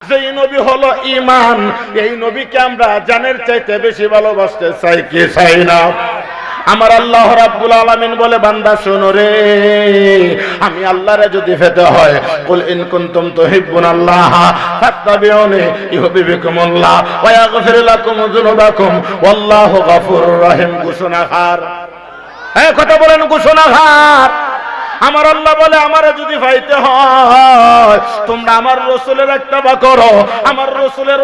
যেই নবী হলো ঈমান, এই নবীকে আমরা জানের চাইতে বেশি ভালোবাসতে চাই কি চাই না? আমার আল্লাহ রাব্বুল আলামিন বলে, বান্দা শোনো রে, আমি আল্লাহরে যদি পেতে হয়, কুল ইন কুনতুম তুহিব্বুনাল্লাহ ফাত্তাবিউনি ইউহিব্বুকুমুল্লাহ ওয়া ইয়াগফির লাকুম যুনুবাকুম ওয়াল্লাহু গফুরুর রহিম। ঘোষণাকার, হ্যাঁ কথা বলেন, ঘোষণাকার। আমার আল্লাহ বলে, আমারে যদি পাইতে হয় তোমরা আমার রাসূলের ইত্তেবা করো, আমার রাসূলের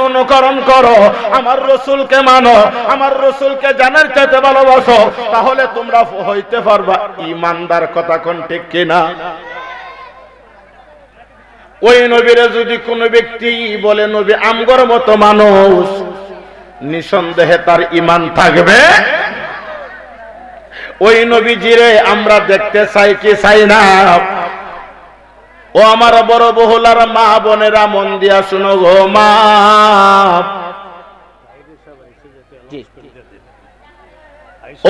অনুকরণ করো, আমার রাসূলকে মানো, আমার রাসূলকে জানার চাইতে ভালোবাসো, তাহলে তোমরা হইতে পারবা ঈমানদার। কথা কোন ঠিক কিনা? ওই নবীরে যদি কোনো ব্যক্তি বলে নবী আমগর মতো মানুষ, নিঃসন্দেহে তার ঈমান থাকবে। ওই নবীজিরে আমরা দেখতে চাই কি চাই না? ও আমার বড় বহুলার মা বোনেরা, মন দিয়া শুনো গো মা।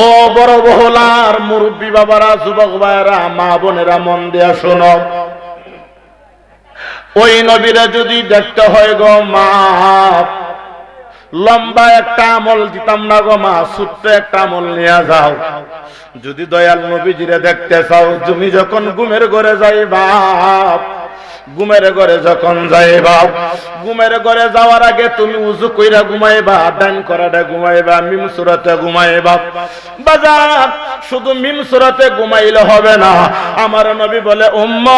ও বড় বহুলার মুরব্বী বাবারা, যুবক ভাইরা, মা বোনেরা, মন দিয়া শুনো। ওই নবীরা যদি দেখতে হয় গো মা, লম্বা একটা আমল দিতাম না গো মা, ছোট্ট একটা আমল নিয়ে যাও। যদি দয়াল নবীজিরে দেখতে চাও, তুমি যখন ঘুমের ঘরে যাইবা, ঘুমের ঘরে যখন যাইবা, ঘুমের ঘরে যাওয়ার আগে তুমি উযু কইরা ঘুমাইবা, ডান করাটা ঘুমাইবা, মিম সূরাতে ঘুমাইবা। বাজার শুধু মিম সূরাতে ঘুমাইলে হবে না। আমার নবী বলে, উম্মত,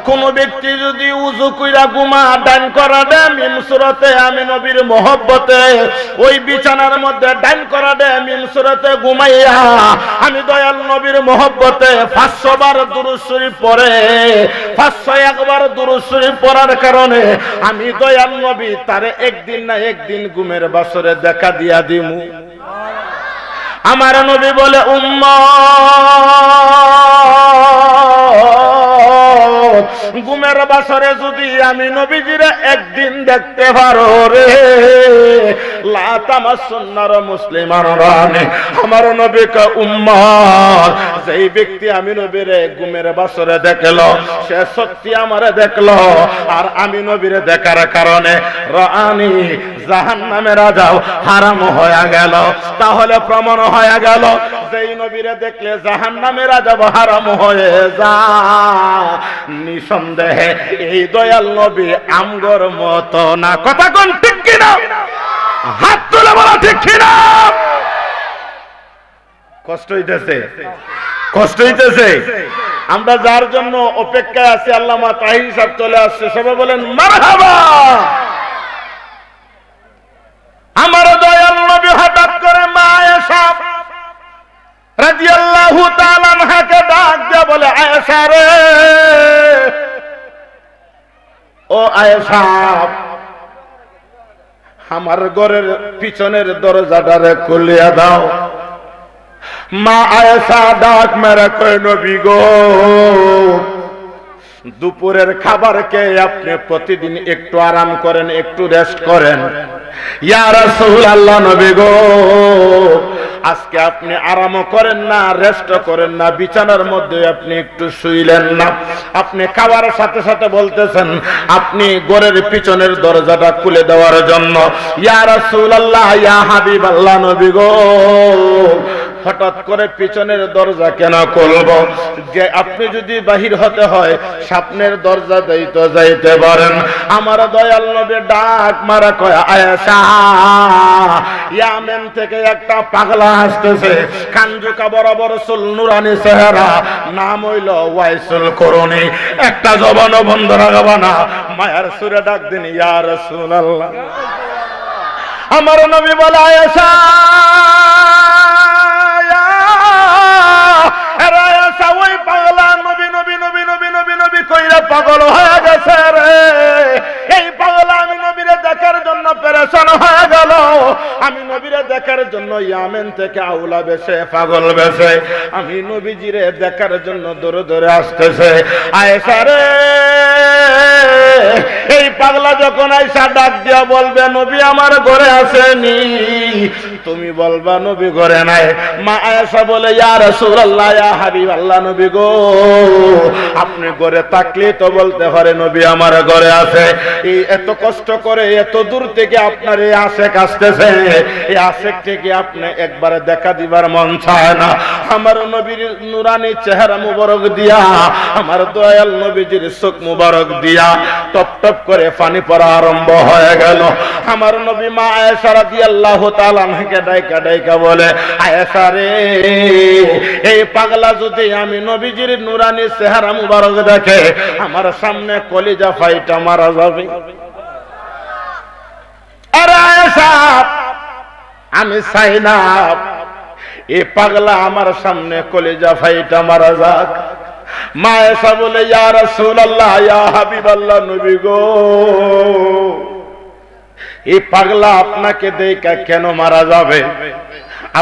কোন ব্যক্তি যদি উযু কইরা ঘুমা, ডান করাটা মিম সূরাতে, আমি নবীর মহব্বতে ওই বিছানার মধ্যে ডান করাটা মিম সূরাতে ঘুমাইয়া, আমি দয়াল নবীর মহব্বতে 500 বার দুরূদ শরীফ পড়ে, 501 বার দুরূদ শরীফ পড়ার কারণে আমি দয়াল নবী তারে একদিন না একদিন ঘুমের বাসরে দেখা দিয়া দিমু। আমার নবী বলে, উম্মত, ঘুমের বাসরে যদি আমি নবীজিরে একদিন দেখতে পারো রে, লা তামাসসুন্নার মুসলিমান রানি। আমার নবী কয়, উম্মত, যেই ব্যক্তি আমি নবীরে ঘুমের বাসরে দেখলো, সে সত্যি আমারে দেখলো, আর আমি নবীরে দেখার কারণে রানি জাহান্নামের আযাব হারাম হয়ে গেল। তাহলে প্রমাণ হয়ে গেল, যেই নবীরে দেখলে জাহান্নামের আযাব হারাম হয়ে যায়। নিঃসন্দেহে এই দয়াল নবী আমগর মতো না। কথা কোন ঠিক কিনা? হাত তুলে বলা ঠিক কিনা? কষ্ট হইতেছে, কষ্ট হইতেছে। আমরা যার জন্য অপেক্ষায় আছি, আল্লামা তাহির সাহেব চলে আসছে, সবাই বলেন মারহাবা। আমার দয়াল নবী হঠাৎ করে মা আয়েশা রাদিয়াল্লাহু তাআলা আনহাকে ডাক দিয়ে বলে, আয়েশা রে, ও আয়েশা, আমার ঘরের পিছনের দরজাটারে খুলিয়া দাও। মা আয়েশা ডাক মেরে কয়, নবী গো, দুপুরের খাবারকে আপনি প্রতিদিন একটু আরাম করেন, একটু রেস্ট করেন। ইয়া রাসূলুল্লাহ, নবী গো, আজকে আপনি আরামও করেন না, রেস্ট করেন না, বিছানার মধ্যে আপনি একটু শুইলেন না। আপনি খাবার সাথে সাথে বলতেছেন আপনি ঘরের পিছনের দরজাটা খুলে দেওয়ার জন্য। ইয়া রাসূলুল্লাহ, ইয়া হাবিবাল্লাহ, নবী গো, হঠাৎ করে পিছনের দরজা কেন খুলব? যে আপনি যদি বাহির হতে হয় সামনের দরজা দিয়ে তো যাইতে পারেন। আমার দয়াল নবী ডাক মারা কয়, আয়েশা, ইয়ামেন থেকে একটা পাগলা আসতেছে, কানজুকা বরাবর চুল, নুরানি চেহারা, নাম হইল ওয়াইসুল করুনি। একটা জবানও বন্ধ রাখবা না, মায়ার সুরে ডাক দিন, ইয়া রাসূলুল্লাহ। আমার নবী বলে, আয়েশা, ওই পাগলা নবী নবী নবী নবী নবী নবী কইরা পাগল হয়ে গেছে রে। এই পাগলা আমি নবীরে দেখার জন্য পেরেশান হয়ে গেল। আমি নবীরে দেখার জন্য ইয়ামেন থেকে আউলা বেশে, পাগল বেশে, আমি নবীজিরে দেখার জন্য দৌড়ে দৌড়ে আসতেছে। আয়েশা রে, এই পাগলা যখন আইসা ডাক দিয়া বলবে নবী আমার ঘরে আসেনি, তুমি বলবা নবী ঘরে নাই। মা আয়েশা বলে ইয়া রাসূলুল্লাহ ইয়া হাবিবাল্লাহ, নবী গো আপনি ঘরে থাকলে তো বলতে পারে নবী আমার ঘরে আছে। এই এত কষ্ট করে এত দূর থেকে আপনার এই আশেক আসতেছে, এই আশেক থেকে আপনি একবারে দেখা দিবার মন চায় না? আমার নবীর নুরানি চেহারা মুবারক দিয়া, আমার দয়াল নবীজির চোখ মুবারক দিয়া টপ টপ করে পানি পড়া আরম্ভ হয়ে গেল। আমার নবী মা আয়েশা রাদিয়াল্লাহু তাআলা আনহাকে ডাইকা ডাইকা বলে, আয়েশা রে, এই পাগলা যদি আমি নবীজির নুরানি চেহারা মুবারক দেখে আমার সামনে কলিজা ফাইটা মারা যাবে। আরে আয়েশা, আমি চাই না এই পাগলা আমার সামনে কলিজা ফাইটা মারা যাক। মা আয়েশা বলে ইয়া রাসূলুল্লাহ ইয়া হাবিবাল্লাহ, নবী গো এই পাগলা আপনাকে দেখা কেন মারা যাবে?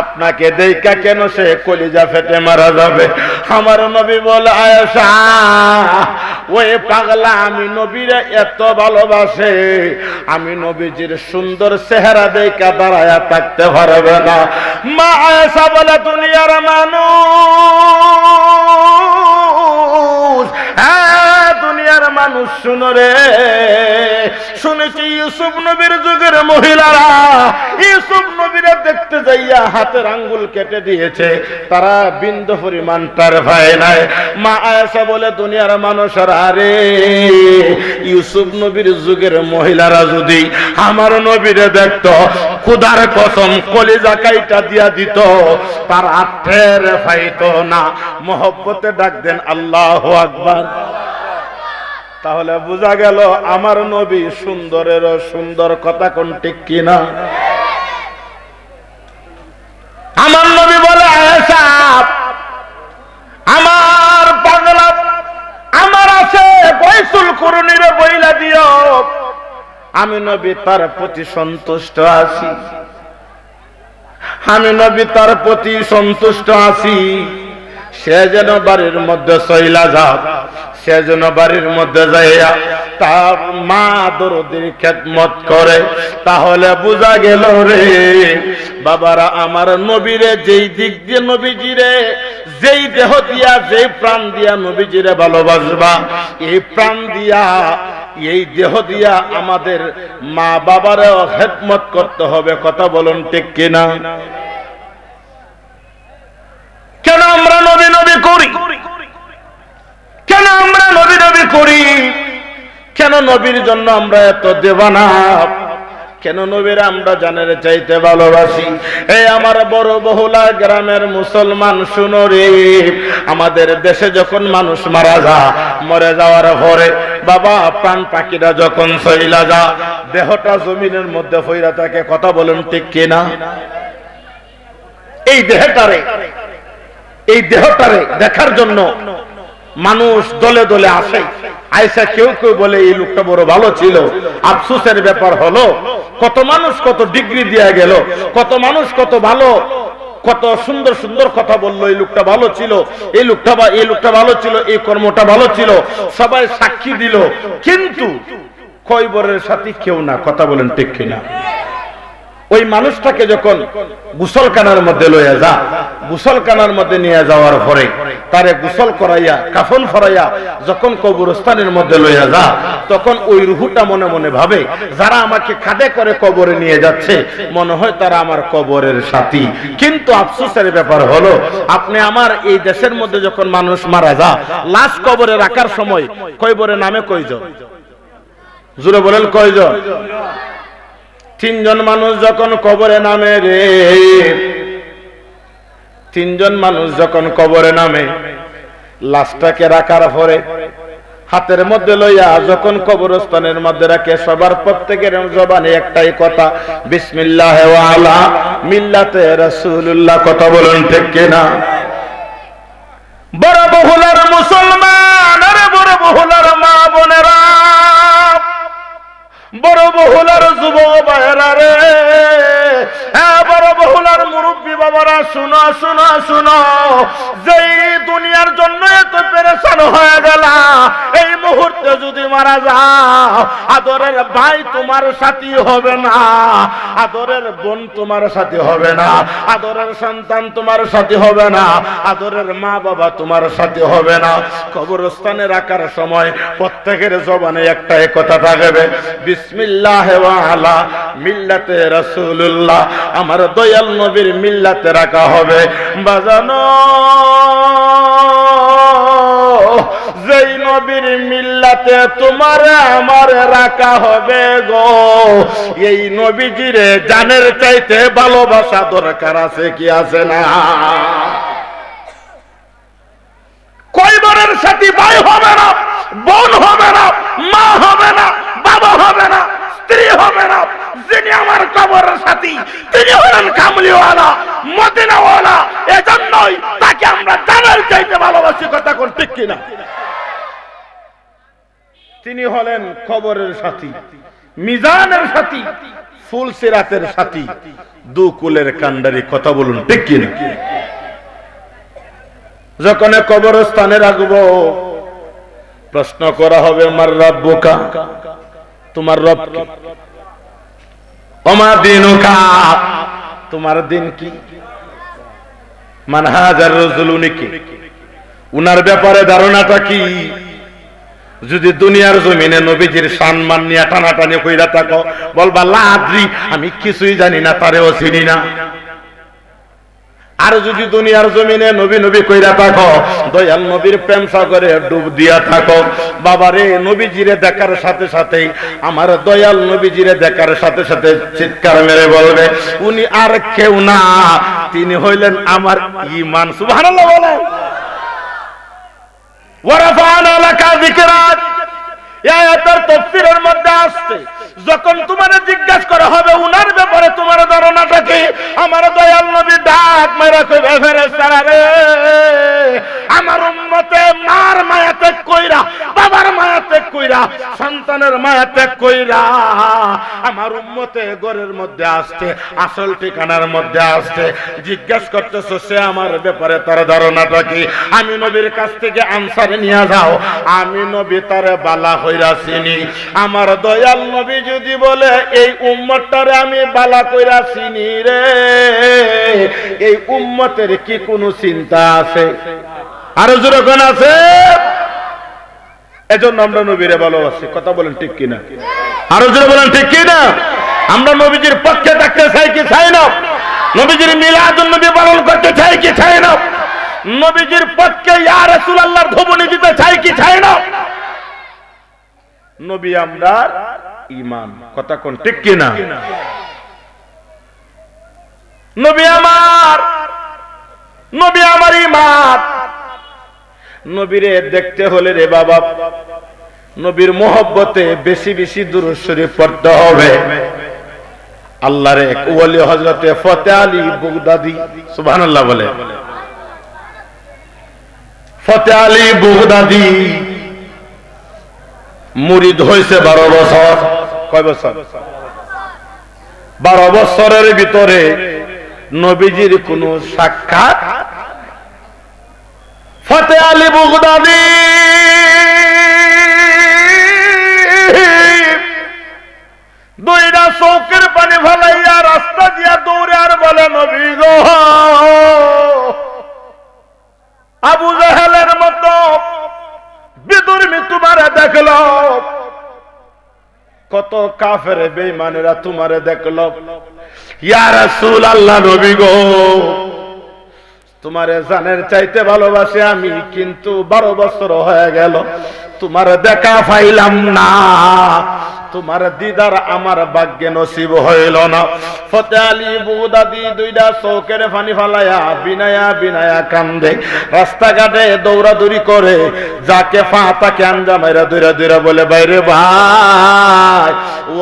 আপনাকে দেখা কেন সে কলিজা ফেটে মারা যাবে? আমার নবী বলে আয়েশা, ওই পাগলা আমি নবীরে এত ভালোবাসে, আমি নবীজির সুন্দর চেহারা দেখা দাঁড়ায়া থাকতে পারবে না। মা আয়েশা বলে দুনিয়ার মানুষ, হ্যাঁ দুনিয়ার মানুষ শুনো রে, শুনেছি ইউসুফ নবীর যুগের মহিলারা ইউসুফ নবীরা দেখতে যাইয়া হাতের আঙ্গুল কেটে দিয়েছে, তারা বিন্দু পরিমাণ টার পায় নাই। মা আয়েশা বলে দুনিয়ার মানুষরা রে, ইউসুফ নবীর যুগের মহিলারা যদি আমার নবীরে দেখতো, খোদার কসম কলিজা কাইটা দিয়া দিত, তার আঠের পাইতো না। মহব্বতে ডাক দেন আল্লাহু আকবার। তাহলে বোঝা গেল আমার নবী সুন্দরেরও সুন্দর, কথা কোন ঠিক কিনা? আমার নবী বলে আয়েশা, আমার পাগলা আমার আছে গোসল করুনিরে বইলা দিও, আমি নবী তার প্রতি সন্তুষ্ট আছি, আমি নবী তার প্রতি সন্তুষ্ট আছি। সে যেন বাড়ির মধ্যে চইলা যাক, সে যেন বাড়ির মধ্যে যাইয়া তার মা দরদির খেদমত করে। তাহলে বোঝা গেল রে বাবারা, আমার নবীরে যেই দিক দিয়ে নবীজিরে, যেই দেহ দিয়া যেই প্রাণ দিয়া নবীজিরে ভালোবাসবা, এই প্রাণ দিয়া এই দেহ দিয়া আমাদের মা বাবারও খেদমত করতে হবে। কথা বলুন ঠিক কিনা? কেন আমরা নবী নবী করি? কেন আমরা নবী নবী করি? কেন নবীর জন্য আমরা এত দেবানা? কেন নবীর আমরা জানের চাইতে ভালোবাসি? এই আমার বড় বহুলা গ্রামের মুসলমান শুনো রে, আমাদের দেশে যখন মানুষ মারা যায়, মরে যাওয়ার পরে বাবা প্রাণ পাখিরা যখন চইলা যা, দেহটা জমিনের মধ্যে পইরা থাকে। কথা বলুন ঠিক কিনা? এই দেহটারে দেখার জন্য মানুষ দলে দলে আসে। আয়েশা কেউ কেউ বলে এই লোকটা বড় ভালো ছিল। আফসোসের ব্যাপার হলো কত মানুষ কত ডিগ্রি দিয়া গেল, কত মানুষ কত ভালো, কত সুন্দর সুন্দর কথা বললো, এই লোকটা ভালো ছিল, এই লোকটা ভালো ছিল, এই কর্মটা ভালো ছিল, সবাই সাক্ষী দিল, কিন্তু কয়বরের সাথে কেউ না। কথা বলেন ঠিক কিনা? ওই মানুষটাকে যখন গোসলখানার মধ্যে লইয়া যা, গোসলখানার মধ্যে নিয়ে যাওয়ার পরে তারে গোসল করাইয়া কাফন ফরাইয়া যখন কবরস্থানের মধ্যে লইয়া যা, তখন ওই রুহুটা মনে মনে ভাবে যারা আমাকে কাঁধে করে কবরে নিয়ে যাচ্ছে, মনে হয় তারা আমার কবরের সাথী। কিন্তু আফসোসের ব্যাপার হলো, আপনি আমার এই দেশের মধ্যে যখন মানুষ মারা যা, লাশ কবরে রাখার সময় কয়বরে নামে কয়জন? জোরে বলেন কয়জন? 3 জন মানুষ যখন কবরে নামে রে, 3 জন মানুষ যখন কবরে নামে, লাশটাকে রাখার পরে হাতের মধ্যে লইয়া যখন কবরস্থানের মধ্যে রাখে, সবার প্রত্যেকের জবানে একটাই কথা, বিসমিল্লাহ ওয়া আলা মিল্লাতে রাসূলুল্লাহ। কথা বলেন ঠিক কিনা? বড় বহুলার মুসলমান, আরে বড় বহুলার মা বোনেরা, বড় বহুলার যুবক ভাইরা রে, হ্যাঁ বড় বহুলার মুরব্বী বাবারা, শুনো শুনো শুনো, যেই দুনিয়ার জন্য এত পেরেশান হয়ে গেল, এই মুহূর্তে যদি মারা যাও, আদরের ভাই তোমার সাথী হবে না, আদরের বোন তোমার সাথী হবে না, আদরের সন্তান তোমার সাথী হবে না, আদরের মা বাবা তোমার সাথী হবে না। কবরস্থানে রাখার সময় প্রত্যেকের জবানে একটাই কথা থাকবে, বিসমিল্লাহ ওয়া আলা মিল্লাতে রাসূলুল্লাহ, আমার দয়াল নবীর মিল্লাতে রাখা হবে। বাজানো যেই নবীর মিল্লাতে তোমার আমার রাখা হবে গো, এই নবীজিরে জানের চাইতে ভালোবাসা দরকার আছে কি আছে না? কয়বারের সাথী ভাই হবে না, বোন হবে না, মা হবে না, বাবা হবে না, স্ত্রী হবে না, যিনি আমার কবরের সাথী তিনি হলেন কামলিওয়ালা, মদিনাওয়ালা। এজন্যই তাকে আমরা জানের চাইতে ভালোবাসি। কথা কোন ঠিক কিনা? তিনি হলেন কবরের সাথী, মিজানের সাথী, ফুলসিরাতের সাথী, দুকুলের কান্ডারি। কথা বলুন ঠিক কিনা? যখন কবরস্থানে রাখবো প্রশ্ন করা হবে, মার রাব্বুকা, তোমার রব কি? ওমা দিনুকা, তোমার দিন কি? মান হাজার রাজুল, উনি কি? উনার ব্যাপারে ধারণাটা কি? যদি দুনিয়ার জমিনে নবীজির সম্মান নিয়ে টানাটানি কইরা থাকো, বলবা লা আদ্রি, আমি কিছুই জানি না, তারেও চিনি না। আর যদি দুনিয়ার জমিনে নবী নবী কইরা থাকো, দয়াল নবীর প্রেম সাগরে ডুব দিয়া থাকো, বাবারে নবীজিরে দেখার সাথে সাথেই, আমার দয়াল নবীজিরে দেখার সাথে সাথে চিৎকার মেরে বলবে, উনি আর কেউ না, তিনি হইলেন আমার ঈমান। সুবহানাল্লাহ বলেন। ওয়ারাফানা লাকা যিকরাক, এই আয়াতের তাফসীরের মধ্যে আসছে, যখন তোমারে জিজ্ঞাসা করা হবে উনার ব্যাপারে তোমার ধারণাটা কি, আমার দয়াল নবী ডাক মেরে কইবে, ফেরেশতারা রে, আমার উম্মতে মার মায়া ত্যাগ কইরা, বাবার মায়া ত্যাগ কইরা, সন্তানের মায়া ত্যাগ কইরা আমার উম্মতে ঘরের মধ্যে আসছে, আসল ঠিকানার মধ্যে আসছে, জিজ্ঞাসা করতেছো সে আমার ব্যাপারে তার ধারণাটা কি? আমি নবীর কাছ থেকে আনসার নিয়ে যাও, আমি নবী তারে বালা হইরা চিনি। আমার দয়াল নবী যদি বলে এই উম্মতটারে আমি বালা কইরা চিনি রে, এই উম্মতের কি কোনো চিন্তা আছে? আরো জোরে কোন আছে? এজন্য আমরা নবীরে ভালোবাসি। কথা বলেন ঠিক কিনা? আরো জোরে বলেন ঠিক কিনা? আমরা নবীজির পক্ষে থাকতে চাই কি চাই না? নবীজির মিলাদুন নবী পালন করতে চাই কি চাই না? নবীজির পক্ষে ইয়া রাসূলুল্লাহর ধবনি দিতে চাই কি চাই না? নবী আমরা ঈমান। কথা কোন ঠিক কিনা? নবী আমার, নবী আমার ঈমান। নবীরে দেখতে হলে রে বাবা, নবীর মোহব্বতে বেশি বেশি দুরূদ শরীফ পড়তে হবে। আল্লাহর এক ওলি হযরতে ফতে আলী বাগদাদী, সুবহানাল্লাহ বলে। ফতে আলী বাগদাদী মুরিদ হয়েছে 12 বছর। কয় বছর? 12 বছরের ভিতরে নবীজির কোন সাক্ষাৎ। ফতে আলী বাগদাদী দুইটা চৌকের পানি ফেলাইয়া রাস্তা দিয়া দৌড়ে আর বলে, নবী গো, আবু জাহেলের মতো বিদুর্মী তোমারে দেখলো, কত কাফের বেঈমানেরা তোমারে দেখলো। ইয়া রাসূলুল্লাহ, নবী গো, তোমারে জানের চাইতে ভালোবাসি আমি, কিন্তু 12 বছর হয়ে গেল তোমার দেখা পাইলাম না, তোমার দিদার আমার ভাগ্যে নসিব হইল না। ফতে আলী বাগদাদী দুইটা চৌকের পানি ফালাইয়া বিনায়া বিনায়া কান্দে, রাস্তাঘাটে দৌড়াদৌড়ি করে, যাকে পা তাকে আঞ্জা মাইরা দৌড়া দৌড়া বলে, বাইরে ভাই,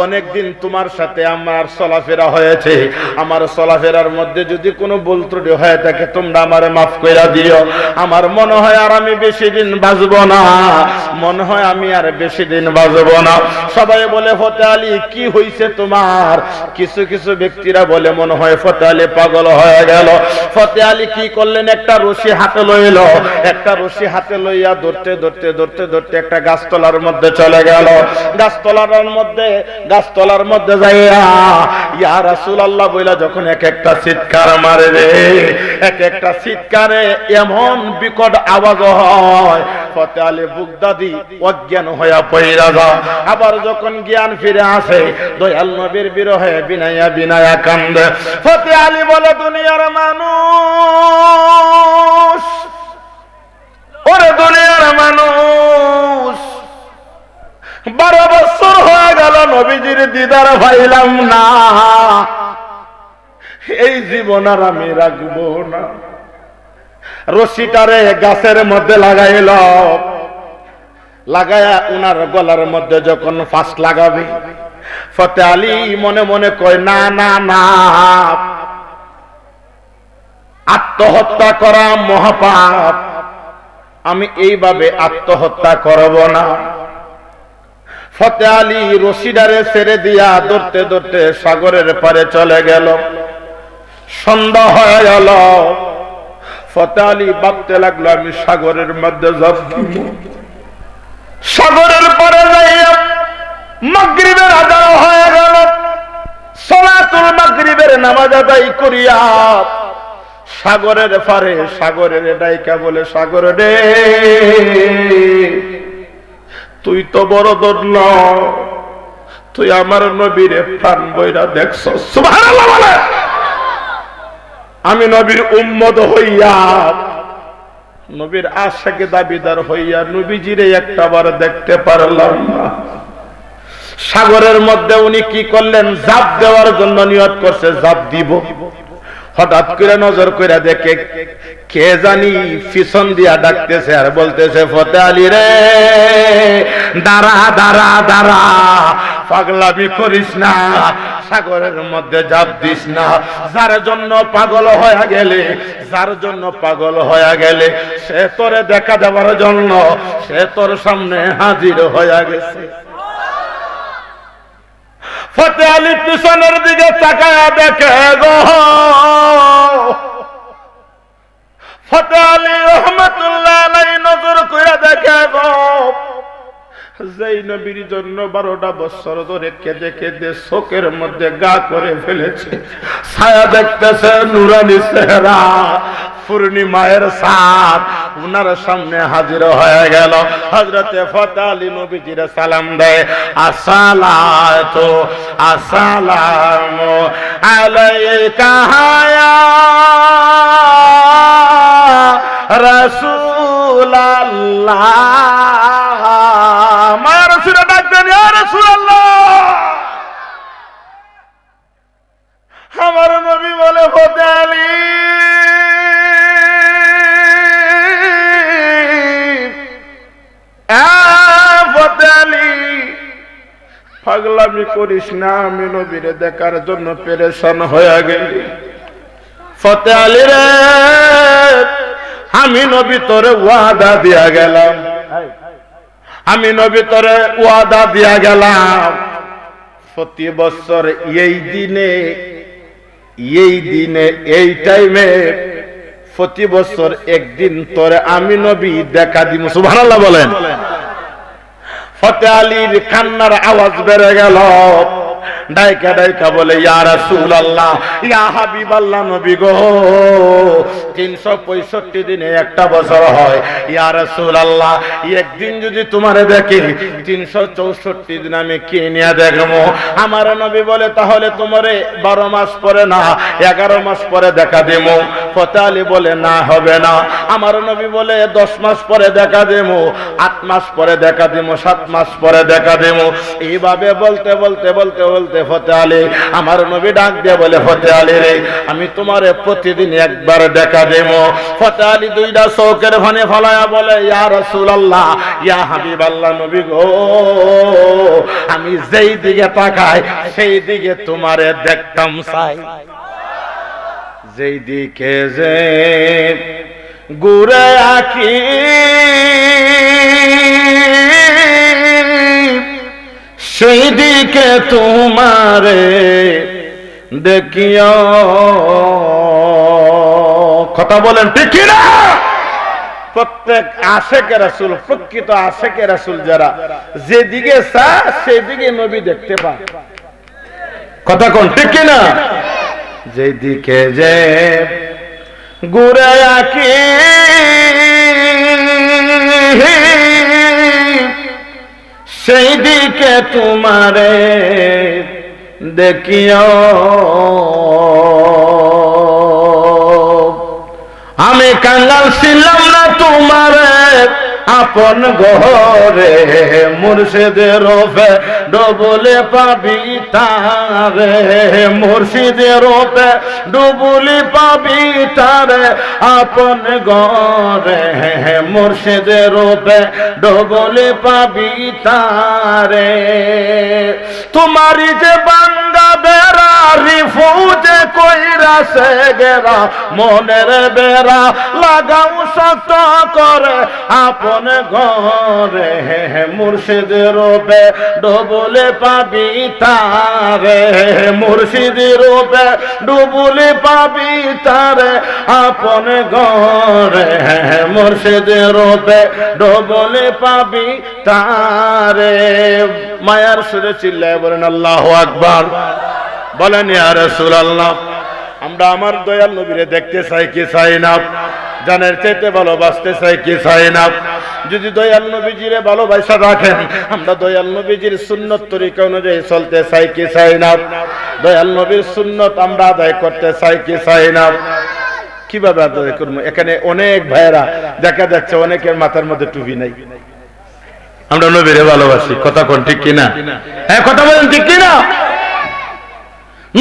অনেকদিন তোমার সাথে আমার চলাফেরা হয়েছে, আমার চলাফেরার মধ্যে যদি কোনো ভুল ত্রুটি হয়ে থাকে তোমরা আমারে মাফ কইরা দিও। আমার মনে হয় আর আমি বেশি দিন বাঁচব না, মনে হয় আমি আর বেশি দিন বাঁচব না। সবাই বলে ফতে আলী কি হইছে তোমার? কিছু কিছু ব্যক্তিরা বলে মনে হয় ফতে আলী পাগল হয়ে গেল। ফতে আলী কি করলেন, একটা রশি হাতে লইল, একটা রশি হাতে লইয়া ধরতে ধরতে ধরতে ধরতে একটা গাছতলার মধ্যে চলে গেল। গাছতলার মধ্যে যাইয়া ইয়া রাসূলুল্লাহ বইলা যখন এক একটা চিৎকার মারে রে, এক একটা চিৎকারে এমন বিকট আওয়াজ হয় ফতে আলী বুগদাদি অজ্ঞান হইয়া পড়িয়া যায়। আবার যখন জ্ঞান ফিরে আসে দয়াল নবীর বিরহে বিনায়া বিনায়া কান্দে। ফতে আলী বলে দুনিয়ার মানুষ, ওরে দুনিয়ার মানুষ, 12 বছর হয়ে গেল নবীজির দিদার পাইলাম না, এই জীবন আর আমি রাখবো না। রশিটারে গাছের মধ্যে লাগাইল, লাগায়া উনার গলার মধ্যে যখন ফাঁস লাগাবে ফতে আলী মনে মনে কয় না না না, আত্মহত্যা করা মহাপাপ, আমি এইভাবে আত্মহত্যা করব না। ফতে আলী রশিদারে ছেড়ে দিয়া ধরতে ধরতে সাগরের পারে চলে গেল। সন্ধ্যা হয়ে গেল। ফতে আলী ভাবতে লাগলো আমি সাগরের মধ্যে যাব। সাগরের পারে যাইয়া মাগরিবের আযান হয়ে গেল। সালাতুল মাগরিবের নামাজ আদায় করিয়া সাগরের পারে সাগরের ডাইকা বলে, সাগর রে তুই তো বড় ধন্য, তুই আমার নবীরে প্রাণ বইরা দেখছস। সুবহানাল্লাহ বলে। আমি নবীর উম্মত হইয়া, নবীর আশিকে দাবিদার হইয়া নবীজিরে একটাবার দেখতে পারলাম না। সাগরের মধ্যে উনি কি করলেন, জাপ দেওয়ার জন্য নিয়ত করছে, জাপ দিব। হঠাৎ করে নজর করে দেখে কে জানি পিছন দিয়া ডাকতেছে আর বলতেছে, ফতে আলী রে দাঁড়া দাঁড়া দাঁড়া, পাগলামি করিস না, সাগরের মধ্যে জাপ দিস না। যার জন্য পাগল হয়ে গেলে, যার জন্য পাগল হয়ে গেলে সে তোরে দেখা দেওয়ার জন্য সে তোর সামনে হাজির হয়ে গেছে। ফতে আলী পিছনের দিকে তাকায়া দেখে গো, ফতে আলী রহমাতুল্লাহ আলাইহি নজর কইরা দেখে গো, যেই নবীর জন্য 12টা বছর ধরে কেঁদে কেঁদে চোখের মধ্যে গা করে ফেলেছে, ছায়া দেখতেছে নুরানি চেহারা, পূর্ণিমায়ের চাঁদ উনার সামনে হাজির হয়ে গেল। হযরতে ফতে আলী নবীজির সালাম দেয়, আসসালাতু আসসালামু আলাইকা ইয়া রাসূলুল্লাহ। মায়া রাসূল ডাকতেন, ইয়া রাসূলুল্লাহ। আমার নবী বলে, ফতে আলী ফতে আলী পাগলামি করিস না, আমি নবীরে দেখার জন্য পেরেশান হয়ে গেলি। ফতে আলী রে আমি নবী তোরে ওয়াদা দিয়া গেলাম, আমি নবী তোরে ওয়াদা দিয়া গেলাম, প্রতি বছর এই দিনে এই টাইমে প্রতি বছর একদিন তোরে আমি নবী দেখা দিব। সুবহানাল্লাহ বলেন। ফতে আলীর কান্নার আওয়াজ বেড়ে গেল। ডাইকা ডাইকা বলে, ইয়া রাসূলুল্লাহ, ইয়া হাবিবাল্লাহ, নবী গো 365 দিনে একটা বছর হয়। ইয়া রাসূলুল্লাহ, একদিন যদি তোমারে দেখি 364 দিন আমি কি নিয়ে দেখবো? আমার নবী বলে, তাহলে তোমারে 12 মাস পরে না 11 মাস পরে দেখা দেবো। ফতে আলী বলে, না হবে না। আমার নবী বলে, 10 মাস পরে দেখা দেবো, 8 মাস পরে দেখা দেবো, 7 মাস পরে দেখা দেবো। এইভাবে বলতে বলতে বলতে বলতে ফতে আলী, আমার নবী ডাক দিয়ে বলে, ফতে আলী রে আমি তোমারে প্রতিদিন একবার দেখা দেব। ফতে আলী 2টা চোখের ফানে ফলায়া বলে, ইয়া রাসূলুল্লাহ, ইয়া হাবিবাল্লাহ, নবী গো আমি যেই দিকে তাকাই সেই দিকে তোমারে দেখতাম চাই। যেই দিকে যে ঘুরে আঁকি সেই দিকে তোমারে দেখিও। কথা বলেন ঠিক কি না? প্রত্যেক আশেকে রাসূল, প্রকৃত আশেকে রাসূল যারা যেদিকে চায় সেদিকে নবী দেখতে পায়। কথা কোন ঠিক কি না? যেদিকে যে ঘুরে আঁকি সেই দিকে তোমারে দেখিও। আমি কাঙ্গাল ছিলাম না তোমারে আপন ঘরে, মুর্শিদের রূপে ডুবলে পাবি তারে, মুর্শিদের রূপে ডুবলি পাবি তারে আপন ঘরে, মুর্শিদের রূপে ডুবলে পাবি তারে। তোমারি যে বান্দা বেড়া রিফুজে কইরা সে গেরা, মনের বেড়া লাগাও শক্ত করে আপন ঘরে, মুর্শিদের রূপে ডুবলে পাবি তারে, মুর্শিদের রূপে ডুবলে পাবি তারে আপন ঘরে, মুর্শিদের রূপে ডুবলে পাবি তারে। মায়ার সুরে চিল্লায় বলেন আল্লাহু আকবার। বলেন ইয়া রাসূলুল্লাহ, আমরা আমার দয়াল নবীরে দেখতে চাই কি চাই না? জানের চাইতে ভালোবাসতে চাই কি চাই না? যদি দয়াল নবীজিরে ভালোবাসা রাখেন, আমরা দয়াল নবীজির সুন্নত তরিকা অনুযায়ী চলতে চাই কি চাই না? দয়াল নবীর সুন্নত আমরা আদায় করতে চাই কি চাই না? কিভাবে আদায় করবো? এখানে অনেক ভাইয়েরা দেখা যাচ্ছে অনেকের মাথার মধ্যে টুপি নাই। আমরা নবীরে ভালোবাসি, কথা কোন ঠিক কিনা? হ্যাঁ কথা বলেন ঠিক কিনা?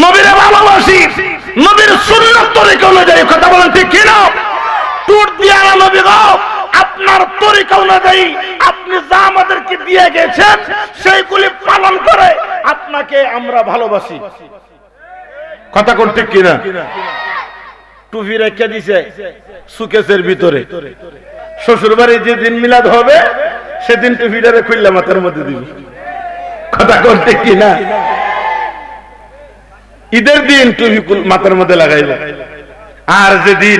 নবীরে ভালোবাসি, নবীর সুন্নত তরিকা অনুযায়ী, কথা বলেন ঠিক কিনা? টুট দিয়া নবী গো, আপনার তরিকা অনুযায়ী আপনি যা আমাদেরকে দিয়ে গেছেন সেইগুলি পালন করে আপনাকে আমরা ভালোবাসি। কথা কোন ঠিক কিনা? টুপি রেখে দিছে সুকেসের ভিতরে, শ্বশুর বাড়ি যেদিন মিলাদ হবে সেদিন টুপিটারে খুললে মাথার মধ্যে দিবি। কথা কোন ঠিক কিনা? ঈদের দিন টুপি মাথার মধ্যে লাগাইবে, আর যেদিন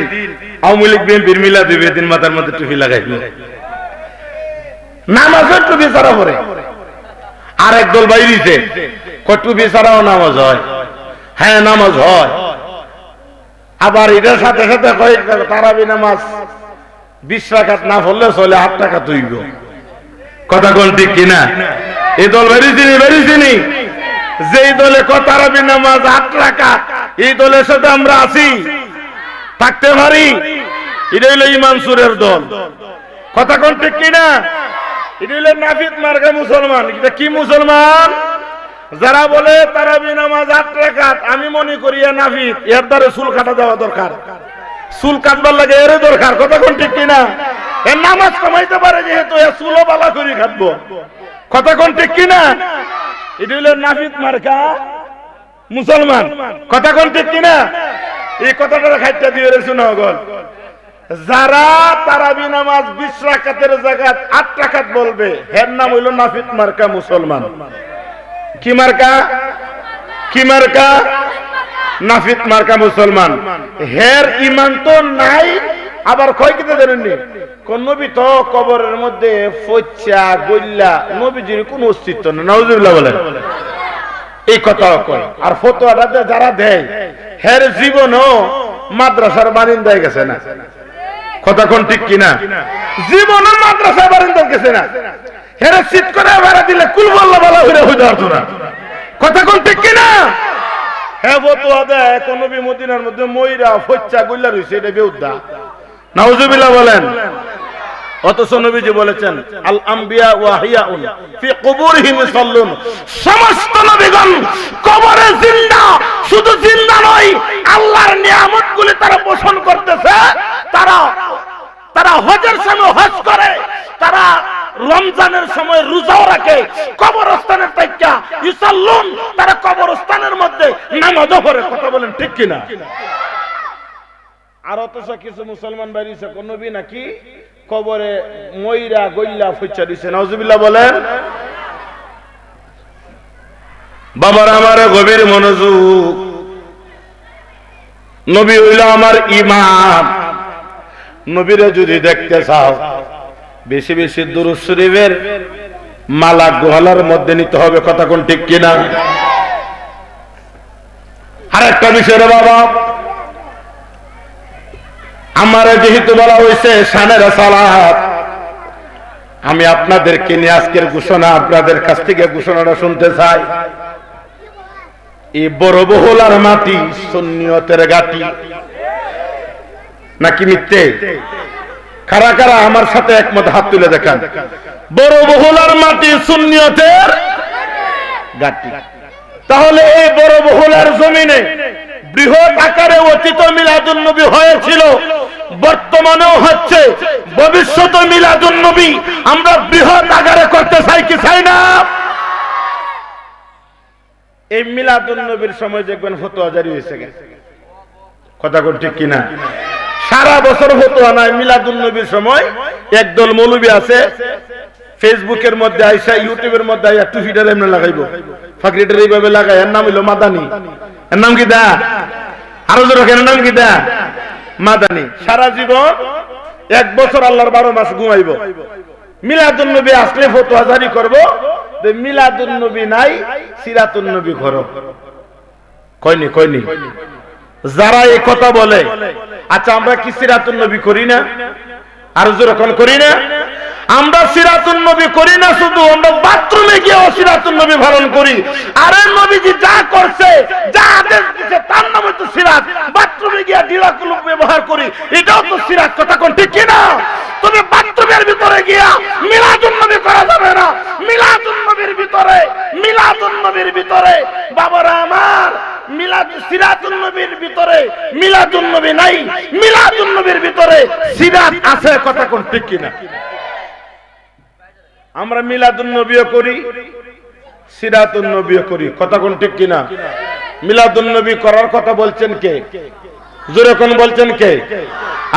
আওয়ামী লীগ বিএনপির মিলাদ দিবে এদিন মাথার মধ্যে টুপি লাগাইবে। নামাজের টুপি ছাড়া পরে আর একদল বাইরিছে টুপি ছাড়াও নামাজ হয়। হ্যাঁ নামাজ হয়, আবার এটার সাথে সাথে তারাবি নামাজ 20 রাকাত না পড়লে চলে 8 টাকা তুইব। কথা কোন ঠিক কিনা? এই দল বেরিয়েছিনি, যেই দলে তারাবি নামাজ 8 রাকাত, এই দলের সাথে আমরা আছি, থাকতে পারি। এটা হইল ইমাম সুরের দল। কথা কোন ঠিক কিনা? এটা হইল নাফিদ মার্কা মুসলমান। এটা কি মুসলমান? যারা বলে তারাবি নামাজ 8 রাকাত, আমি মনে করি নাফিদ, এর দ্বারা চুল কাটা দেওয়া দরকার, চুল কাটবার লাগে এর দরকার। কথা কোন ঠিক কিনা? এর নামাজ কমাইতে পারে যেহেতু এর চুলও বালা করে কাটবো। কথা কোন ঠিক কিনা? এটা হইল নাফিদ মার্কা মুসলমান। কথা কোন ঠিক কিনা? এই কথাটা খাইটা দিয়ে শোনা গল, যারা তারাবি নামাজ 20 রাকাতের জায়গায় 8 রাকাত বলবে এর নাম হইল নাফিদ মার্কা মুসলমান। কি মার্কা? কি মার্কা? নাফিদ মার্কা মুসলমান। হের ইমান তো নাই, আবার কয় কিতে জানেননি, কোন নবী তো কবরের মধ্যে ফচ্চা গল্লা, নবীজির কোনো অস্তিত্ব নেই। নাউজুবিল্লাহ বলেন। এই কথা কয়। আর ফতোয়াটা যারা দেয় হের জীবনও মাদ্রাসার বারিন্দায় গেছে না। কথা কোন ঠিক কিনা? জীবনও মাদ্রাসার বারিন্দায় গেছে না। হেরে শীত করে ভাড়া দিলে কুলবল্লা বালা হইরে হইতে পারতো না। কথা কোন ঠিক কিনা? হ্যাঁ ফতোয়া দেয় কোন নবী মদিনার মধ্যে ময়রা ফচ্চা গল্লা রইছে, এটা বেউদ্দা। নাউজুবিল্লাহ বলেন। অথচ নবীজি বলেছেন আল আম্বিয়া ওয়া হিয়াউন ফি কুবুরিহিম ইসাল্লুন, সমস্ত নবীগণ কবরে জিন্দা, শুধু জিন্দা নয় আল্লাহর নিয়ামতগুলি তারা পোষণ করতেছে। তারা হজের সময় হজ করে, তারা রমজানের সময় রোজাও রাখে, কবরস্থানের তাইকা ইসাল্লুন, তারা কবরস্থানের মধ্যে নামাজও পড়ে। কথা বলেন ঠিক কিনা? আর অথচ কিছু মুসলমান বাইরিছে কোন নবী নাকি কবরে ময়রা গল্লা ফুচ্চা দিছে। নাউজুবিল্লাহ বলেন। বাবার আমার গভীর মনোযোগ, নবী হইল আমার ইমাম। নবীরে যদি দেখতে চাও বেশি বেশি দুরূদ শরীফের মালা গলার মধ্যে নিতে হবে, কথা কোন ঠিক কিনা? আর একটা বিষয় রে বাবা, আমার যেহেতু বলা হয়েছে শানের সালাত, আমি আপনাদেরকে নিয়ে আজকের ঘোষণা, আপনাদের কাছ থেকে ঘোষণাটা শুনতে চাই। এই বড় বহুলার মাটি সুন্নিয়তের ঘাটি নাকি মিথ্যে? কারা কারা আমার সাথে একমত হাত তুলে দেখান। বড় বহুলার মাটি সুন্নিয়তের ঘাটি। তাহলে এই বড় বহুলার জমিনে বৃহৎ আকারে অতীত মিলাদুন নবী হয়েছিল, বর্তমানেও হচ্ছে, ভবিষ্যতে মিলাদুন নবী আমরা বৃহৎ আকারে করতে চাই কি চাই না? এই মিলাদুন নবীর সময় দেখবেন ফতোয়া জারি হয়েছে, কথা কোন ঠিক কিনা? সারা বছর ফতোয়া নাই, মিলাদুন নবীর সময় একদল মৌলবী আছে ফেসবুকের মধ্যে আইসা, ইউটিউবের মধ্যে আইসা টুপিটার এমনি লাগাইবো, ফাকরিটার এইভাবে লাগাই। এর নাম হইল মাদানি। এর নাম কি দা? আরো জোর কেন নাম কি দা? মাদানি। সারা জীবন 1 বছর আল্লাহর 12 মাস ঘুমাইব। মিলাদুন নবী আসলে ফতোয়া জারি করব, মিলাদুন নবী নাই, সিরাতুন নবী করো। কইনি কইনি? যারা এই কথা বলে, আচ্ছা আমরা কি সিরাতুন নবী করি না? আর যখন করি না, আমরা সিরাতুন নবী করি না, শুধু আমরা বাথরুমে গিয়ে সিরাতুন নবী পালন করি। আরে নবীজি যা করছে, যা আদেশ দিয়েছে তার নাম তো সিরাত। বাথরুমে গিয়ে ঢিলাকুলুপ ব্যবহার করি, এটাও তো সিরাত, কথা কোন ঠিক কিনা? তবে বাথরুমের ভিতরে গিয়া মিলাদুন নবী করা যাবে না। মিলাদুন নবীর ভিতরে, মিলাদুন নবীর ভিতরে বাবারা আমার, মিলাদ সিরাতুন নবীর ভিতরে মিলাদুন নবী নাই, মিলাদুন নবীর ভিতরে সিরাত আছে, কথা কোন ঠিক কিনা? আমরা মিলাদুন নবীও করি, সিরাতুন নবীও করি, কথা কোন ঠিক কিনা? মিলাদুন নবী করার কথা বলছেন কে? জোরে কোন বলছেন কে?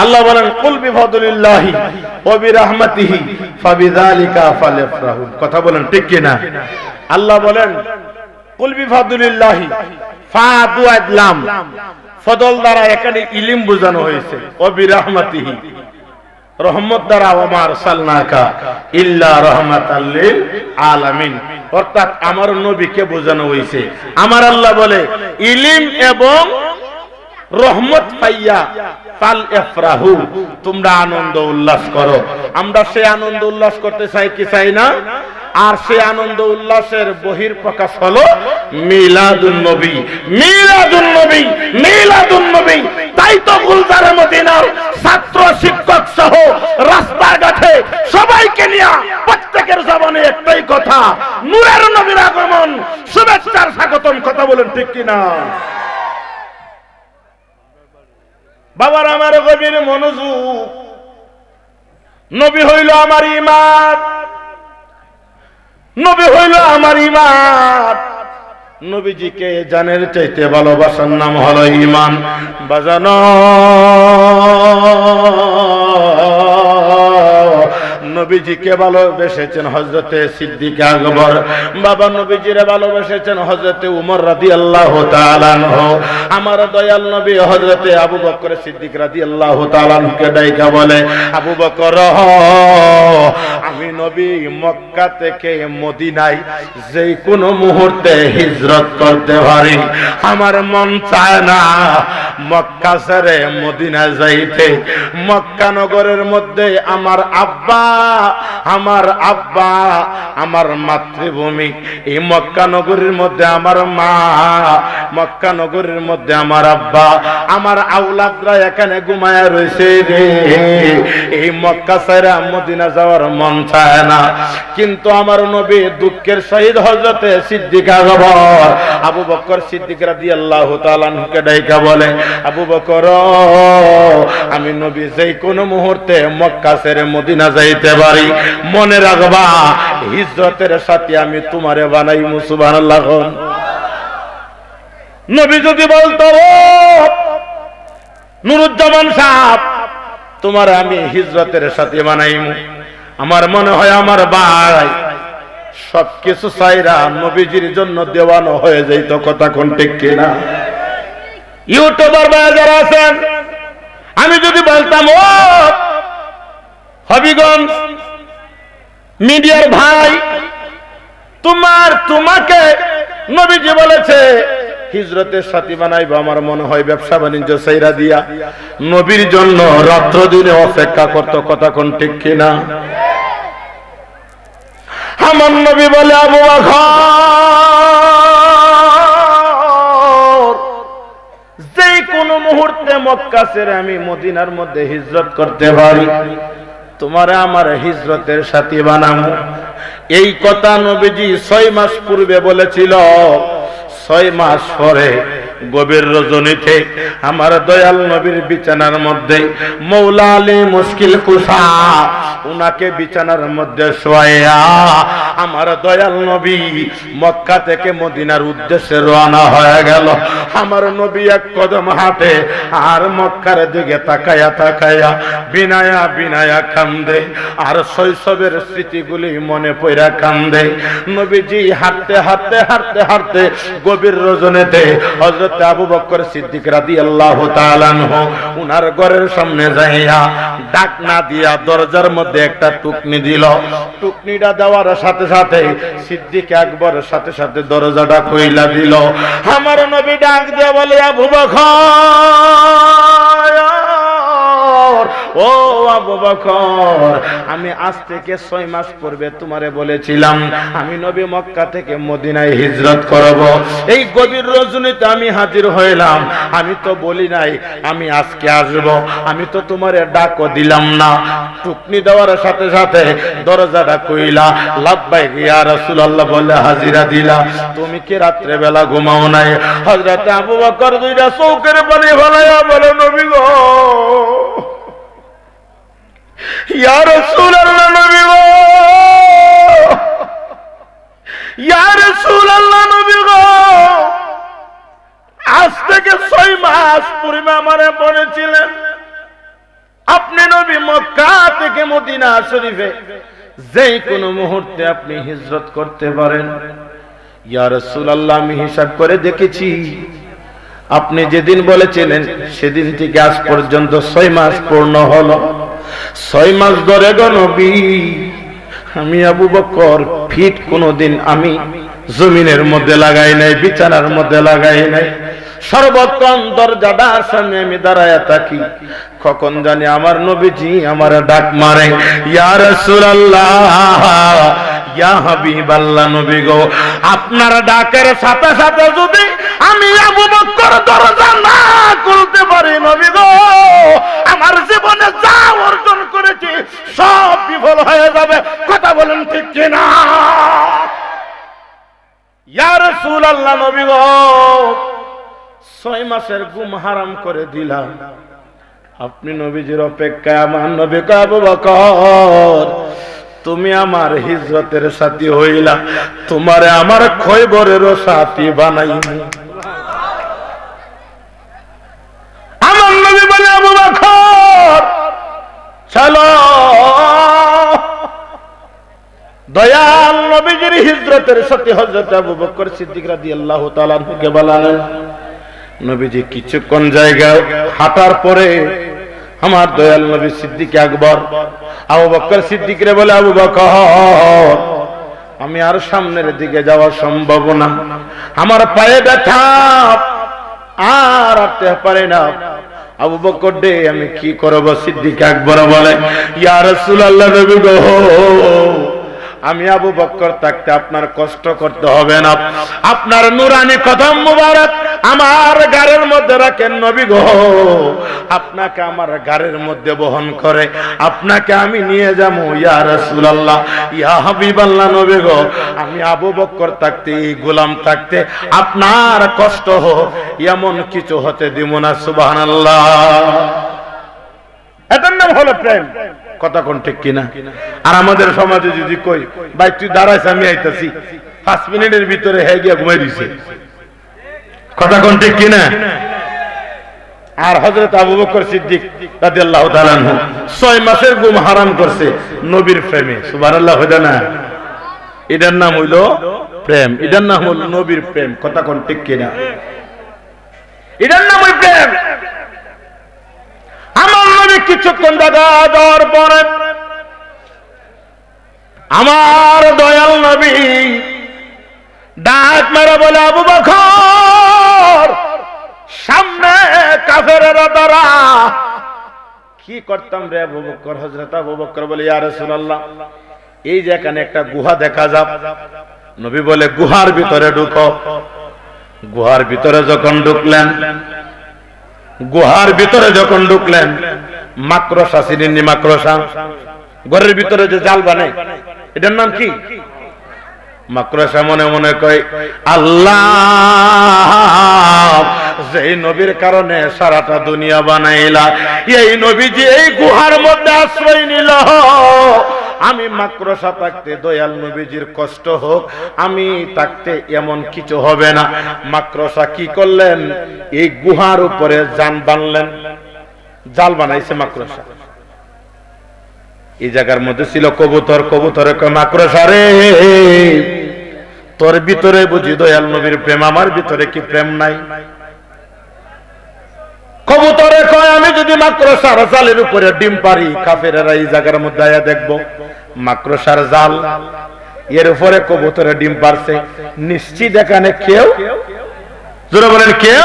আল্লাহ বলেন কুল বিফাদলিল্লাহি ওয়া বিরহমাতিহি ফাবিযালিকা ফালইফরাহু, কথা বলেন ঠিক কিনা? আল্লাহ বলেন কুল বিফাদলিল্লাহি, ফা দুআদ লাম, ফদল দ্বারা এখানে ইলম বোঝানো হয়েছে, ওয়া বিরহমাতিহি রহমত দ্বারা, ওয়া মা আরসালনাকা ইল্লা রাহমাতাল লিল আলামিন, অর্থাৎ আমার নবীকে বোঝানো হয়েছে। আমার আল্লাহ বলে ইলম এবং রহমত পাইয়া ফাল ইফরাহু, তোমরা আনন্দ উল্লাস করো। আমরা সেই আনন্দ উল্লাস করতে চাই কি চাই না? আর সেই আনন্দ উল্লাসের বহির প্রকাশ হলো মিলাদুন নবী। মিলাদুন নবী, মিলাদুন নবী। তাই তো গুলজারে মদিনার ছাত্র শিক্ষক সহ রাস্তাঘাটে সবাইকে নিয়ে প্রত্যেকের জবানে একটাই কথা, নূরের নবীর আগমন, শুভেচ্ছার স্বাগতম, কথা বলেন ঠিক কিনা? বাবার আমার গভীর মনোযোগ, নবী হইল আমার ঈমান, নবী হইল আমার ঈমান। নবীজিকে জানের চাইতে ভালোবাসার নাম হলো ঈমান। বাজানো নবীজিকে ভালোবেসেছেন হযরতে সিদ্দিক আকবর, বাবা নবীজিরে ভালোবেসেছেন হযরতে উমর রাদিয়াল্লাহু তাআলা আনহু। আমার দয়াল নবী হযরতে আবু বকর সিদ্দিক রাদিয়াল্লাহু তাআলা আনহুকে ডাইকা বলে, আবু বকর আমি নবী মক্কা থেকে মদিনায় যে কোনো মুহূর্তে হিজরত করতে পারি, আমার মন চায় না মক্কা ছেড়ে মদিনায় যাইতে। মক্কা নগরের মধ্যে আমার আব্বা, আমার আব্বা, আমার মাতৃভূমি, এই মক্কা নগরীর মধ্যে আমার মা, মক্কা নগরীর মধ্যে আমার আব্বা, আমার আওলাদরা এখানে ঘুমায়া রয়েছে রে। এই মক্কা ছেড়ে মদিনা যাওয়ার মন চায় না। কিন্তু আমার নবী দুঃখের সহিত হযরতে সিদ্দিক আকবর আবু বকর সিদ্দিক রাদিয়াল্লাহু তাআলা আনহুকে ডাইকা বলে, আবু বকর আমি নবী যেই কোন মুহূর্তে মক্কা ছেড়ে মদিনা যাইতে পারি, মনে রাখবা হিজরতের সাথে আমি তোমারে বানাইমু। সুবহানাল্লাহ। নবী যদি বলতো নুরুজ্জামান সাহেব তোমার আমি হিজরতের সাথে বানাইমু, আমার মনে হয় আমার ভাই সবকিছু চাইরা নবীজির জন্য দেওয়ানো হয়ে যাইত। কথা কোন ঠিক কিনা? ইউটিউবার ভাই যারা আছেন, আমি যদি বলতাম ও হবিগঞ্জ মিডিয়ার ভাই, তোমাকে নবীজি বলেছে হিজরতের সাথী বানাইবো, আমার মনে হয় ব্যবসা বাণিজ্য সাইরা দিয়া নবীর জন্য রাত্র দিনে অপেক্ষা করত। কথা কোন ঠিক কিনা? আমার নবী বলে, আবু বকর, যে কোনো মুহূর্তে মক্কা ছেড়ে আমি মদিনার মধ্যে হিজরত করতে পারি, তোমারে আমার হিজরতের সাথী বানাবো। এই কথা নবীজি 6 মাস পূর্বে বলেছিল। 6 মাস পরে গভীর রজনীতে আমার দয়াল নবীর বিছানার মধ্যে মৌলা আলী মুশকিল কুশা উনাকে বিছানার মধ্যে শোয়া আমার দয়াল নবী মক্কা থেকে মদিনার উদ্দেশ্যে রওনা হয়ে গেল। আমার নবী এক কদম হাঁটে আর মক্কার দিকে তাকায়া তাকায়া বিনায়া বিনায়া কান্দে, আর শৈশবের স্মৃতিগুলি মনে পড়া কান্দে। নবীজি হাঁটতে হাঁটতে হাঁটতে হাঁটতে গভীর রজনীতে হযরত আবু বকর সিদ্দিক রাদিয়াল্লাহু তাআলা আনহু উনার ঘরের সামনে যাইয়া ডাক না দিয়া দরজার মধ্যে একটা টুকনি দিল। টুকনিটা দেওয়ার সাথে সাথে সিদ্দিক আকবরের সাথে সাথে দরজাটা খুইলা দিল। আমার নবী ডাক দিয়ে বলে, আবু বকর, ও আবু বকর, আমি আজ থেকে 6 মাস পূর্বে তোমারে বলেছিলাম আমি নবী মক্কা থেকে মদিনায় হিজরত করব। এই গভীর রজনীতে আমি হাজির হইলাম। আমি তো বলি নাই আমি আজকে আসব, আমি তো তোমারে ডাকও দিলাম না। টুকনি দেওয়ার সাথে সাথে দরজাটা কইলা, লাব্বাইক ইয়া রাসূলুল্লাহ বলে হাজিরা দিলা। তুমি কি রাত্রে বেলা ঘুমাও নাই? হযরত আবু বকর দুইটা চৌকের পানি ফেলাইয়া বলে, নবী গো, ইয়া রাসূলুল্লাহ, নবী গো, ইয়া রাসূলুল্লাহ, নবী গো, আজ থেকে 6 মাস পূর্বে আমারে বলেছিলেন আপনি নবী মক্কা থেকে মদিনা শরীফে যে কোনো মুহূর্তে আপনি হিজরত করতে পারেন। ইয়া রাসূলুল্লাহ, আমি হিসাব করে দেখেছি আপনি যেদিন বলেছিলেন সেদিন থেকে আজ পর্যন্ত 6 মাস পূর্ণ হলো। 6 মাস ধরে গো নবী আমি আবু বকর ফিট কোনদিন আমি জমিনের মধ্যে লাগাই নাই, বিছানার মধ্যে লাগাই নাই। সর্বক্ষণ দরজাটার সামনে আমি দাঁড়ায়া থাকি, কখন জানি আমার নবীজি আমার ডাক মারে, ইয়া রাসূলুল্লাহ, ইয়া হাবিবাল্লাহ, নবী গো, আপনার ডাকের সাথে সাথে যদি আমি আবু বকর দরজা না খুলতে পারি, নবী গো, আমার জীবনে যা অর্জন করেছি সব বিফল হয়ে যাবে। কথা বলেন ঠিক কিনা? ইয়া রাসূলুল্লাহ, নবী গো, 6 মাসের ঘুম হারাম করে দিলাম। আপনি নবীজির অপেক্ষায় আমার নবী কয়, আবু বকর, তুমি আমার হিজরতের সাথী হইলা, তোমারে আমার খয়বরেরও সাথী বানাইনি। আমার নবী বলে, আবু বকর চলো। দয়াল নবীজির হিজরতের সাথী হযরত আবু বকর সিদ্দিক রাদিয়াল্লাহু তাআলা আনহুকে বললেন। নবীজি কিছুক্ষণ জায়গা হাঁটার পরে আমার দয়াল নবী সিদ্দিক আকবর আবু বকর সিদ্দিকরে বলে, আবু বকর, আমি আর সামনের দিকে যাওয়া সম্ভব না, আমার পায়ে ব্যথা, আর হাঁটতে পারি না। আবু বকর দে, আমি কি করব? সিদ্দিক আকবর বলে, ইয়া রাসূলুল্লাহ, নবী গো, আমি আবু বকর থাকতে আপনার কষ্ট করতে হবে না, আপনার নূরানি কদম মুবারক আমার গাড়ির মধ্যে রাখেন, নবী গো, আপনাকে আমার গাড়ির মধ্যে বহন করে আপনাকে আমি নিয়ে যাবো। ইয়া রাসূলুল্লাহ, ইয়া হাবিবাল্লাহ, নবী গো, আমি আবু বকর থাকতে, এই গোলাম থাকতে আপনার কষ্ট হোক এমন কিছু হতে দিব না। সুবহানাল্লাহ। এটার নাম হলো প্রেম। কথা কোন ঠিক কিনা? আর আমাদের সমাজে যদি কই, ভাই তুই দাঁড়াইছ আমি আইতাছি, 5 মিনিটের ভিতরে হয়ে গিয়া ঘুমাই দিছে। কথা কোন ঠিক কিনা? আর হযরত আবু বকর সিদ্দিক রাদিয়াল্লাহু তাআলা আনহু 6 মাসের ঘুম হারাম করছে নবীর প্রেমে। সুবহানাল্লাহ। হইদা না? এটার নাম হইল প্রেম, এটার নাম হল নবীর প্রেম। কথা কোন ঠিক কিনা? এটার নাম ওই প্রেম। আমার নবী কিছুক্ষণ জায়গা দেওয়ার পরে আমার দয়াল নবী ডাক মেরে বলে, আবু বকর, সামনে কাফেরেরা দ্বারা কি করতাম রে আবু বকর? হযরত আবু বকর বলে, ইয়া রাসূলুল্লাহ, এই যে এখানে একটা গুহা দেখা যায়। নবী বলে, গুহার ভিতরে ঢুকো। গুহার ভিতরে যখন ঢুকলেন, গুহার ভিতরে যখন ঢুকলেন, মাকড়সা চিনেননি? মাকড়সা, ঘরের ভিতরে যে জাল বানায়, এটার নাম কি? মাকড়সা মনে মনে কয়, আল্লাহ, যেই নবীর কারণে সারাটা দুনিয়া বানাইলা, এই নবীজি এই গুহার মধ্যে আশ্রয় নিল, আমি মাকড়সা থাকতে দয়াল নবীজির কষ্ট হোক, আমি থাকতে এমন কিছু হবে না। মাকড়সা কি করলেন? এই গুহার উপরে জান বানলেন, জাল বানাইছে মাকড়সা। এই জায়গার মধ্যে ছিল কবুতর। কবুতরে কয়, মাকড়সা রে, তোর ভিতরে বুঝি দয়াল নবীর প্রেম, আমার ভিতরে কি প্রেম নাই? কবুতরে কয়, আমি যদি মাকড়সার জালের উপরে ডিম পারি, কাফেরেরা এই জায়গার মধ্যে আয়া দেখবো মাকড়সার জাল, এর উপরে কবুতরে ডিম পারছে, নিশ্চিত এখানে কেউ, জোরে বলেন কেউ।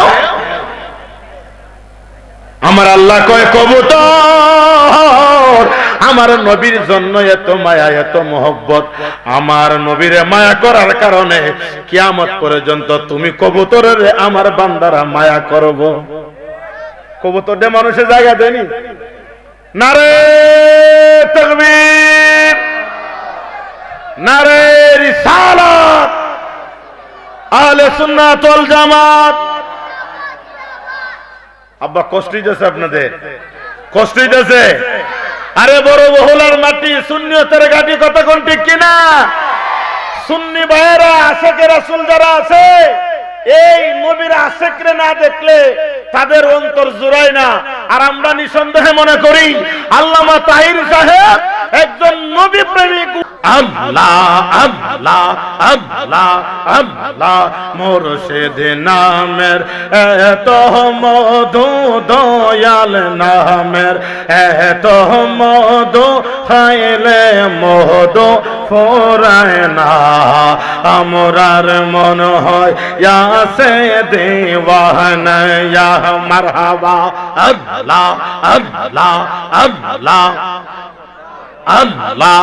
আমার আল্লাহ কয়, কবুতর, আমার নবীর জন্য এত মায়া, এত মহব্বত, আমার নবীরে মায়া করার কারণে কিয়ামত পর্যন্ত তুমি কবুতরের আমার বান্দারা মায়া করব। কবুতর দিয়ে মানুষের জায়গা দেয়নি। নারে তাকবীর, নারে রিসালাত, আহলে সুন্নাত ওয়াল জামাত। আব্বা কষ্ট হইতেছে আপনাদের? কষ্ট হইতেছে? আরে বড় বহুলার মাটি, সুন্নিয়তের ঘাটি, কথা কোন ঠিক কিনা? সুন্নি ভাইয়েরা, আশেকে রাসূল যারা আছে, এই নবীর আশেকরে না দেখলে তাদের অন্তর জুড়ায় না। আর আমরা নিঃসন্দেহে মনে করি আল্লামা তাহির সাহেব একজন নবী প্রেমিক। আল্লাহ আল্লাহ আল্লাহ আল্লাহ, মুর্শিদ নামের এত মধু, দয়াল নামের এত মধু, খাইলে মধু ফুরায় না। আমরার মন হয় ইয়াসে দেওয়ানা, ইয়া মারহাবা। আল্লাহ আল্লাহ আল্লাহ আল্লাহ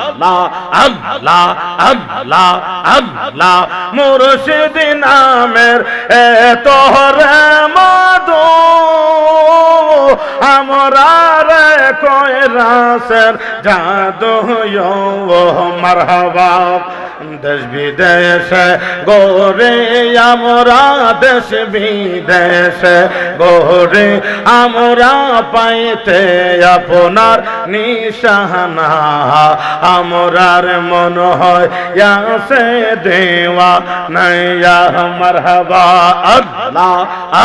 আল্লাহ আল্লাহ আল্লাহ আল্লাহ, মুর্শিদ নামের এত রে মধু, আমরার কয় রাসের জাদু, মারহাবা। দেশ বিদেশে গোরে আমরা, দেশ বিদেশে গোরে আমরা, পাইতে আপনার নিশানা। আমরার মন হয় ইয়াসে দেওয়া নাইয়া, মারহাবা। আল্লাহ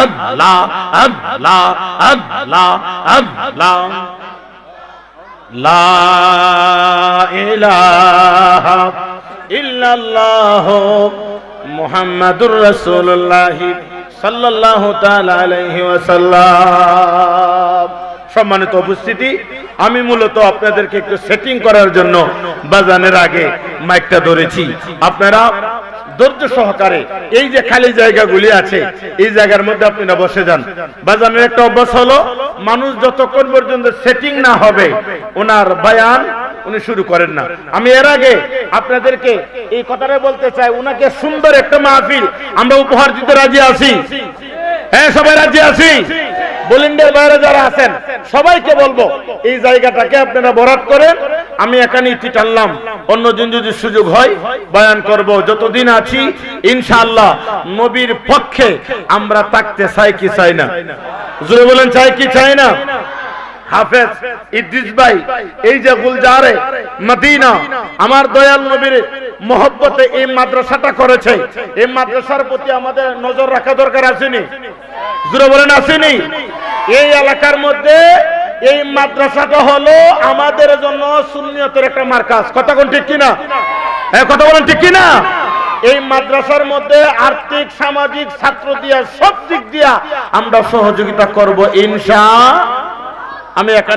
আল্লাহ আল্লাহ আল্লাহ আল্লাহ, লা ইলাহা ইল্লাল্লাহ মুহাম্মাদুর রাসূলুল্লাহ সাল্লাল্লাহু তাআলা আলাইহি ওয়াসাল্লাম। সম্মানিত উপস্থিতি, আমি মূলত আপনাদেরকে একটু সেটিং করার জন্য বাজানের আগে মাইকটা ধরেছি। আপনারা ধৈর্য সহকারে এই যে খালি জায়গাগুলি আছে, এই জায়গার মধ্যে আপনারা বসে যান। বাজানের একটা অভ্যাস হলো, মানুষ যতক্ষণ পর্যন্ত সেটিং না হবে ওনার বয়ান উনি শুরু করেন না। আমি এর আগে আপনাদেরকে এই কথাটা বলতে চাই, উনাকে সুন্দর একটা মাহফিল আমরা উপহার দিতে রাজি আছি। হ্যাঁ, সবাই রাজি আছি? বলিন্ডের বাইরে যারা আছেন সবাইকে বলবো, এই জায়গাটাকে আপনারা বরাদ করেন। আমি এখানে ইতি টানলাম, অন্যদিন যদি সুযোগ হয় বয়ান করব। যতদিন আছি ইনশাআল্লাহ নবীর পক্ষে আমরা থাকতে চাই কি চাই না? জোরে বলেন, চাই কি চাই না? হাফেজ ইদ্রিস ভাই এই যে গুলজারে মদিনা, আমার দয়াল নবীর মহব্বতে এই মাদ্রাসাটা করেছে, এই মাদ্রাসার প্রতি আমাদের নজর রাখা দরকার আসেনি? জোরে বলেন, আসেনি? এই এলাকার মধ্যে এই মাদ্রাসাটা হলো আমাদের জন্য সুন্নিয়তের একটা মার্কাজ। কথা কোন ঠিক কিনা? কথা বলেন ঠিক কিনা? এই মাদ্রাসার মধ্যে আর্থিক সামাজিক ছাত্র দিয়া সব দিক দিয়া আমরা সহযোগিতা করব ইনশাআল্লাহ। আমি এখানে